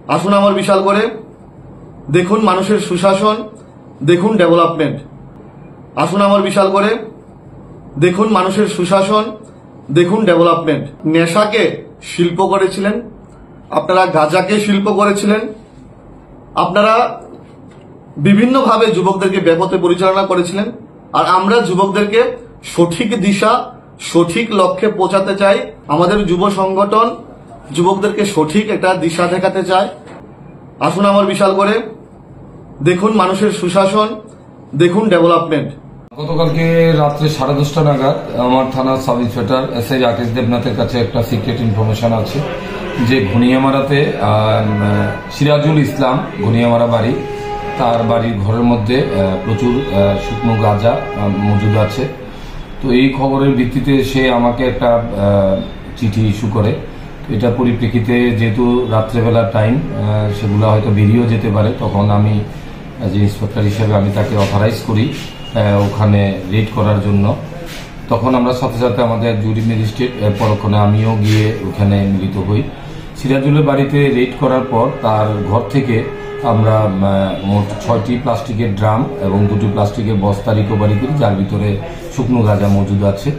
আসুন আমার বিশাল করে, দেখুন মানুষের সুশাসন, দেখুন ডেভেলপমেন্ট। আসুন আমার বিশাল করে, দেখুন মানুষের সুশাসন, দেখুন ডেভেলপমেন্ট। নেশাকে শিল্প করেছিলেন আপনারা, গাঁজাকে শিল্প করেছিলেন আপনারা, বিভিন্নভাবে যুবকদেরকে ব্যাপতে পরিচালনা করেছিলেন। আর আমরা যুবকদেরকে সঠিক দিশা, সঠিক লক্ষ্যে পৌঁছাতে চাই। আমাদের যুব সংগঠন যুবকদেরকে সঠিক একটা দিশা দেখাতে চায়। আসুন আমার বিশাল করে, দেখুন মানুষের সুশাসন, দেখুন ডেভেলপমেন্ট। গতকালকে রাত্রে 10:30 নাগাদ আমার থানার সাব ইন্সপেক্টর এসআই রাকেশ দেবনাথের কাছে একটা সিক্রেট ইনফরমেশন আছে যে ঘনিয়ামারাতে সিরাজুল ইসলাম ঘনিয়ামারা বাড়ি, তার বাড়ির ঘরের মধ্যে প্রচুর শুকনো গাঁজা মজুদ আছে। তো এই খবরের ভিত্তিতে সে আমাকে একটা চিঠি ইস্যু করে। এটার পরিপ্রেক্ষিতে যেহেতু রাত্রেবেলা টাইম, সেগুলো হয়তো বেরিয়েও যেতে পারে, তখন আমি যে ইন্সপেক্টর হিসেবে আমি তাকে অথরাইজ করি ওখানে রেড করার জন্য। তখন আমরা সাথে সাথে আমাদের জুরি ম্যাজিস্ট্রেট, পরক্ষণে আমিও গিয়ে ওখানে মিলিত হই। সিরাজুলের বাড়িতে রেড করার পর তার ঘর থেকে আমরা মোট 6টি প্লাস্টিকের ড্রাম এবং 2টি প্লাস্টিকের বস্তা রিকভারি করি, যার ভিতরে শুকনো গাঁজা মজুদ আছে।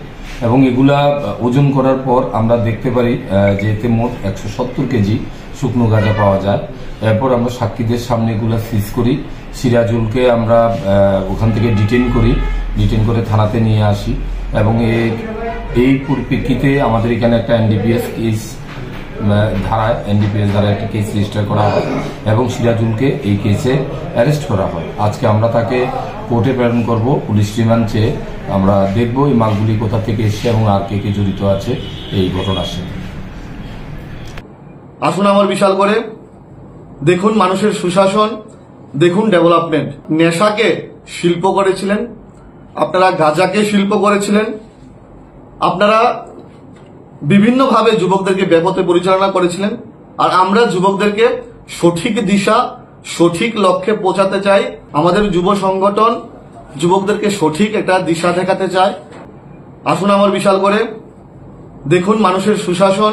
এবং এগুলা ওজন করার পর আমরা দেখতে পারি যে এতে মোট 170 কেজি শুকনো গাঁজা পাওয়া যায়। এরপর আমরা সাক্ষীদের সামনে এগুলা সিজ করি। সিরাজুলকে আমরা ওখান থেকে ডিটেইন করে থানাতে নিয়ে আসি। এবং এই পরিপ্রেক্ষিতে আমাদের এখানে একটা এনডিপিএস কেস ধারায় একটা কেস রেজিস্টার করা হয় এবং সিরাজুলকে এই কেসে অ্যারেস্ট করা হয়। আজকে আমরা তাকে কোর্টে প্রেরণ করব পুলিশ রিমান্ড চেয়ে। আমরা দেখব এই মালগুলি কোথা থেকে এসছে এবং আর কে কে জড়িত আছে এই ঘটনার সাথে। আসুন আমার বিশাল করে, দেখুন মানুষের সুশাসন, দেখুন ডেভেলপমেন্ট। নেশাকে শিল্প করেছিলেন আপনারা, গাঁজাকে শিল্প করেছিলেন আপনারা, বিভিন্নভাবে যুবকদেরকে ব্যাপতে পরিচালনা করেছিলেন। আর আমরা যুবকদেরকে সঠিক দিশা, সঠিক লক্ষ্যে পৌঁছাতে চাই। আমাদের যুব সংগঠন যুবকদেরকে সঠিক একটা দিশা দেখাতে চায়। আসুন আমার বিশাল করে, দেখুন মানুষের সুশাসন,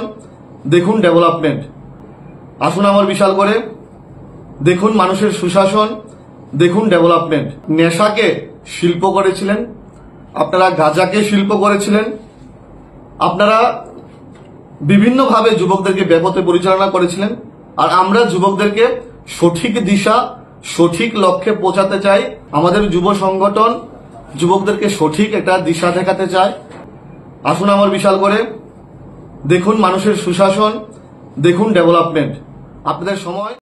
দেখুন ডেভেলপমেন্ট। আসুন আমার বিশাল করে, দেখুন মানুষের সুশাসন, দেখুন ডেভেলপমেন্ট। নেশাকে শিল্প করেছিলেন আপনারা, গাঁজাকে শিল্প করেছিলেন আপনারা, বিভিন্নভাবে যুবকদেরকে ব্যাপতে পরিচালনা করেছিলেন। আর আমরা যুবকদেরকে সঠিক দিশা, সঠিক লক্ষ্যে পৌঁছাতে চাই। আমাদের যুব সংগঠন যুবকদেরকে সঠিক একটা দিশা দেখাতে চায়। আসুন আমার বিশাল করে, দেখুন মানুষের সুশাসন, দেখুন ডেভেলপমেন্ট। আপনাদের সময়